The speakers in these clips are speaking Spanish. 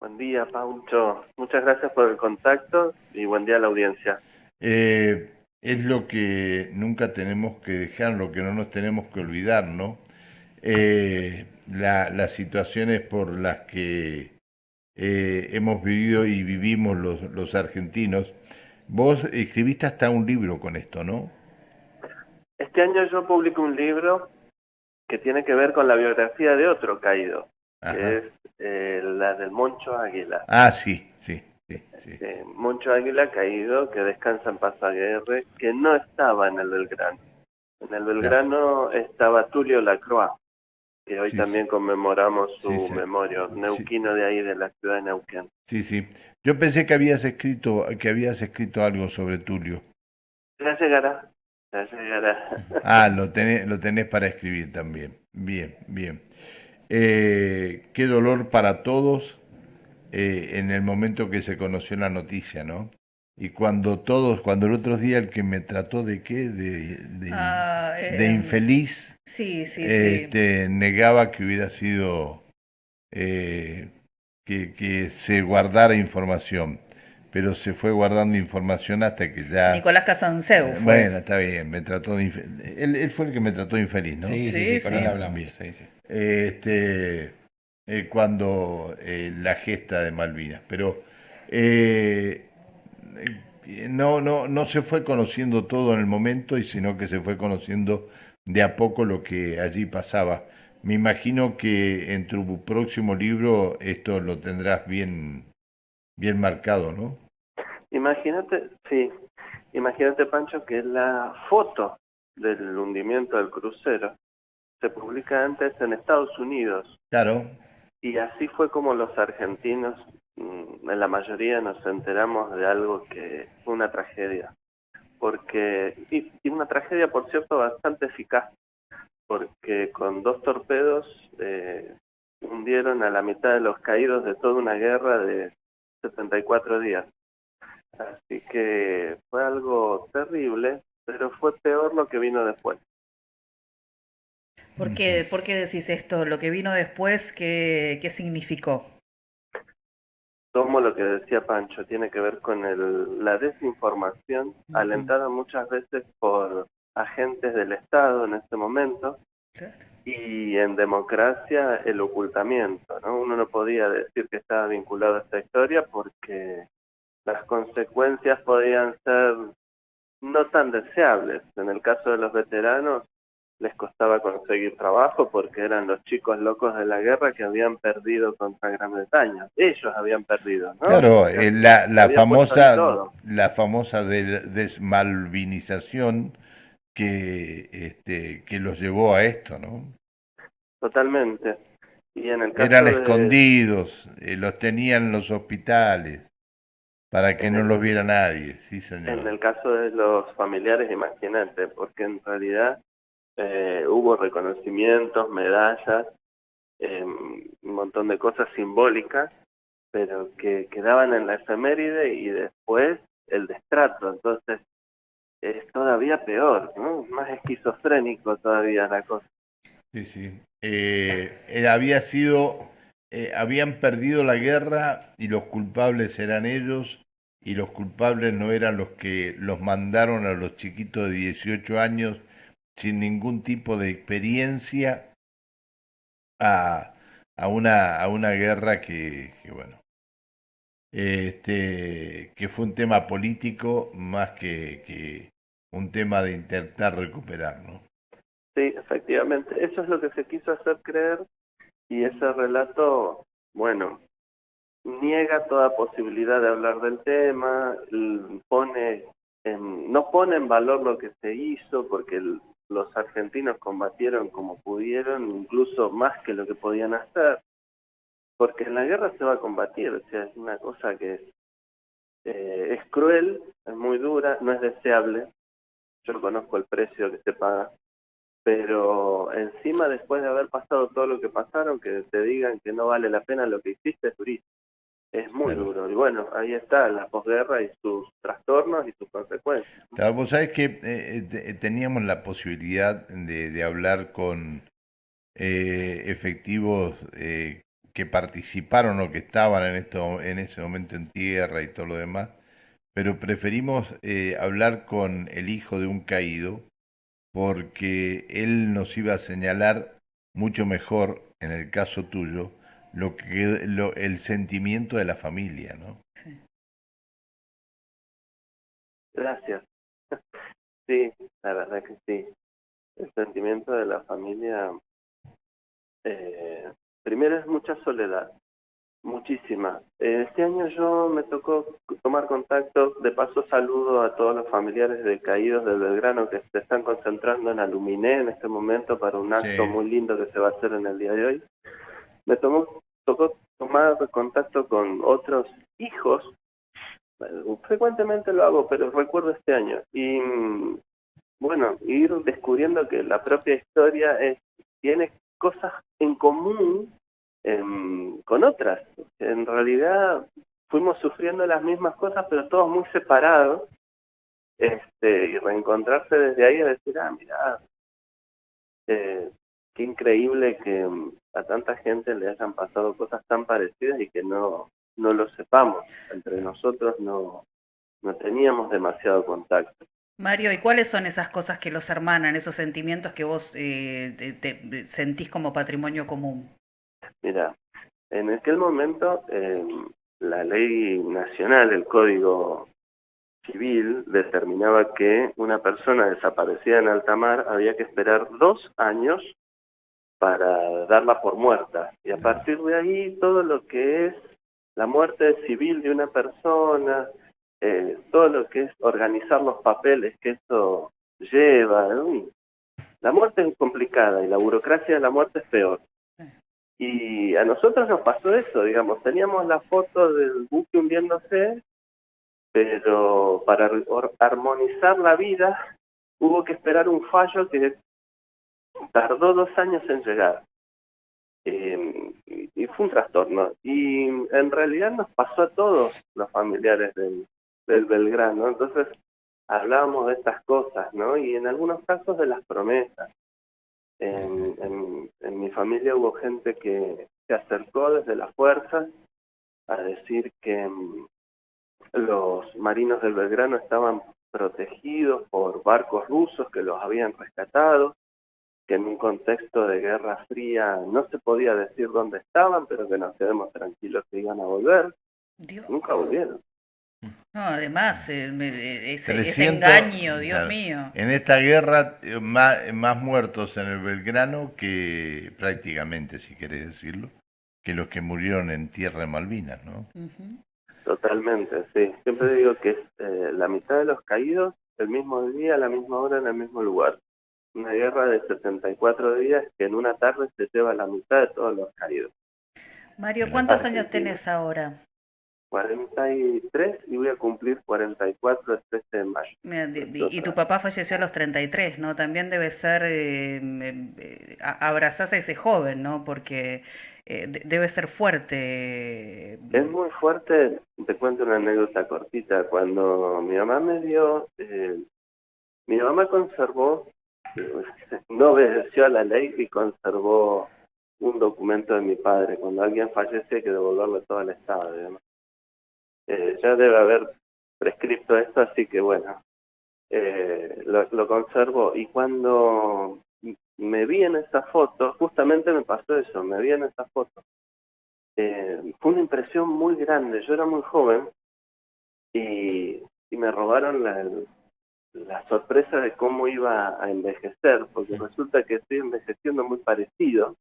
Buen día, Paucho. Muchas gracias por el contacto y buen día a la audiencia. Es lo que nunca tenemos que dejar, lo que no nos tenemos que olvidar, ¿no? Las situaciones por las que hemos vivido y vivimos los argentinos. Vos escribiste hasta un libro con esto, ¿no? Este año yo publico un libro que tiene que ver con la biografía de otro caído, que Ajá. es la del Moncho Águila. Ah, sí, sí, sí, sí. Moncho Águila caído, que descansa en Paz Aguirre, que no estaba en el Belgrano. En el Ya. Belgrano estaba Tulio Lacroix, que hoy Sí, sí, también conmemoramos sí, su sí, memoria, sí, neuquino de ahí, de la ciudad de Neuquén. sí, sí. Yo pensé que habías escrito algo sobre Tulio. Ya llegará, ya llegará. Ah, lo tenés para escribir también. Bien, bien. Qué dolor para todos en el momento que se conoció la noticia, ¿no? Y cuando el otro día el que me trató de qué, Ah, de infeliz, sí, sí, sí. negaba que hubiera sido eh, que se guardara información, pero se fue guardando información hasta que ya, Nicolás Casanseu fue. bueno, está bien, me trató de él fue el que me trató de infeliz, ¿no? Sí, sí, Sí, sí, con él sí. hablamos. Bien. Sí, sí. Este, cuando la gesta de Malvinas, pero eh, no se fue conociendo todo en el momento, y sino que se fue conociendo de a poco lo que allí pasaba. Me imagino que en tu próximo libro esto lo tendrás bien, bien marcado, ¿no? Imagínate, sí, imagínate, Pancho, que la foto del hundimiento del crucero se publica antes en Estados Unidos Claro. y así fue como los argentinos, en la mayoría, nos enteramos de algo que fue una tragedia. Y una tragedia, por cierto, bastante eficaz, porque con dos torpedos hundieron a la mitad de los caídos de toda una guerra de 74 días. Así que fue algo terrible, pero fue peor lo que vino después. Ujú. Por qué decís esto? Lo que vino después, ¿qué significó? Tomo lo que decía Pancho, tiene que ver con la desinformación, Ujú. alentada muchas veces por agentes del Estado en este momento, Claro. y en democracia el ocultamiento, ¿no? Uno no podía decir que estaba vinculado a esta historia porque las consecuencias podían ser no tan deseables. En el caso de los veteranos, les costaba conseguir trabajo porque eran los chicos locos de la guerra que habían perdido contra Gran Bretaña. Ellos habían perdido, ¿no? Claro, Se había puesto ahí todo. la famosa desmalvinización que los llevó a esto, ¿no? Totalmente. Y en el Eran caso de, escondidos, los tenían en los hospitales para que en no el, los viera nadie, sí en señor. el caso de los familiares, imagínate, porque en realidad hubo reconocimientos, medallas, un montón de cosas simbólicas, pero que quedaban en la efeméride y después el destrato. Entonces es todavía peor, ¿no? Más esquizofrénico todavía la cosa. Sí, sí. Habían perdido la guerra y los culpables eran ellos, y los culpables no eran los que los mandaron a los chiquitos de 18 años sin ningún tipo de experiencia a, a una guerra bueno, que fue un tema político más que un tema de intentar recuperar, ¿no? Sí, efectivamente, eso es lo que se quiso hacer creer y ese relato, bueno, niega toda posibilidad de hablar del tema, no pone en valor lo que se hizo porque los argentinos combatieron como pudieron, incluso más que lo que podían hacer, porque en la guerra se va a combatir, o sea, es una cosa que es cruel, es muy dura, no es deseable, yo conozco el precio que se paga, pero encima después de haber pasado todo lo que pasaron, que te digan que no vale la pena lo que hiciste es durísimo, es muy Claro. duro. Y bueno, ahí está la posguerra y sus trastornos y sus consecuencias. Claro, vos sabés que teníamos la posibilidad de hablar con efectivos que participaron o que estaban en ese momento en tierra y todo lo demás, pero preferimos hablar con el hijo de un caído porque él nos iba a señalar mucho mejor, en el caso tuyo, el sentimiento de la familia, ¿no? Sí. Gracias. Sí, la verdad que sí. El sentimiento de la familia, eh, primero es mucha soledad, muchísima. Este año yo me tocó tomar contacto, de paso saludo a todos los familiares de caídos del Belgrano que se están concentrando en Aluminé en este momento para un acto Sí, muy lindo que se va a hacer en el día de hoy. Tocó tomar contacto con otros hijos, frecuentemente lo hago, pero recuerdo este año, y bueno, ir descubriendo que la propia historia tiene cosas en común con otras. En realidad fuimos sufriendo las mismas cosas, pero todos muy separados, y reencontrarse desde ahí y decir, mira, qué increíble que a tanta gente le hayan pasado cosas tan parecidas y que no lo sepamos. Entre nosotros no teníamos demasiado contacto. Mario, ¿y cuáles son esas cosas que los hermanan, esos sentimientos que vos sentís como patrimonio común? Mira, en aquel momento la ley nacional, el Código Civil, determinaba que una persona desaparecida en alta mar había que esperar 2 años para darla por muerta. Y a partir de ahí, todo lo que es la muerte civil de una persona, todo lo que es organizar los papeles que esto lleva, la muerte es complicada y la burocracia de la muerte es peor. Y a nosotros nos pasó eso, digamos, teníamos la foto del buque hundiéndose, pero para armonizar la vida hubo que esperar un fallo que tardó 2 años en llegar. Y fue un trastorno. Y en realidad nos pasó a todos los familiares del Belgrano. Entonces hablábamos de estas cosas, ¿no? Y en algunos casos de las promesas. En mi familia hubo gente que se acercó desde las fuerzas a decir que los marinos del Belgrano estaban protegidos por barcos rusos que los habían rescatado, que en un contexto de Guerra Fría no se podía decir dónde estaban, pero que nos quedemos tranquilos que iban a volver. Nunca Dios. volvieron. No, además, ese 300, engaño, Dios claro. mío. En esta guerra más muertos en el Belgrano que prácticamente, si querés decirlo, que los que murieron en tierra de Malvinas, ¿no? Ujú. Totalmente, sí. Siempre digo que es la mitad de los caídos el mismo día, a la misma hora, en el mismo lugar. Una guerra de 74 días que en una tarde se lleva la mitad de todos los caídos. Mario, Claro. ¿cuántos años Argentina. tenés ahora? 43 y voy a cumplir 44 el 13 de mayo. Y tu papá falleció a los 33, ¿no? También debe ser, abrazás a ese joven, ¿no? Porque debe ser fuerte. Es muy fuerte, te cuento una anécdota cortita. Cuando mi mamá me dio, mi mamá conservó, no obedeció a la ley y conservó un documento de mi padre. Cuando alguien fallece hay que devolverle todo al Estado. Digamos. Ya debe haber prescripto esto, así que bueno, lo conservo. Y cuando me vi en esa foto, justamente me pasó eso, me vi en esa foto. Fue una impresión muy grande. Yo era muy joven y me robaron la sorpresa de cómo iba a envejecer, porque resulta que estoy envejeciendo muy parecido.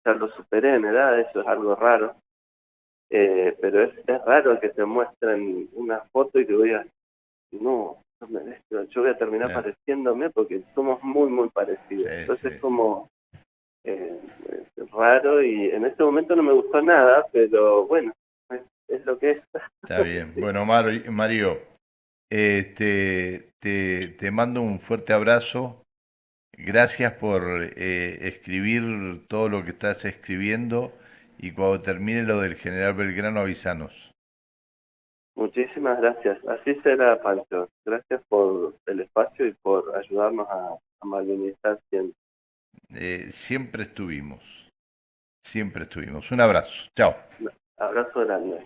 Ya lo superé en edad, eso es algo raro. Pero es raro que te muestren una foto y que digas, no, yo voy a terminar Claro. pareciéndome porque somos muy, muy Sí, parecidos. sí. Entonces es como es raro y en este momento no me gustó nada, pero bueno, es lo que es. Está bien. Sí. Bueno, Mario, te mando un fuerte abrazo. Gracias por escribir todo lo que estás escribiendo y cuando termine lo del general Belgrano avísanos. Muchísimas gracias. Así será, Pancho. Gracias por el espacio y por ayudarnos a malvinizar siempre. Siempre estuvimos. siempre estuvimos. Un abrazo. Chao. Abrazo grande.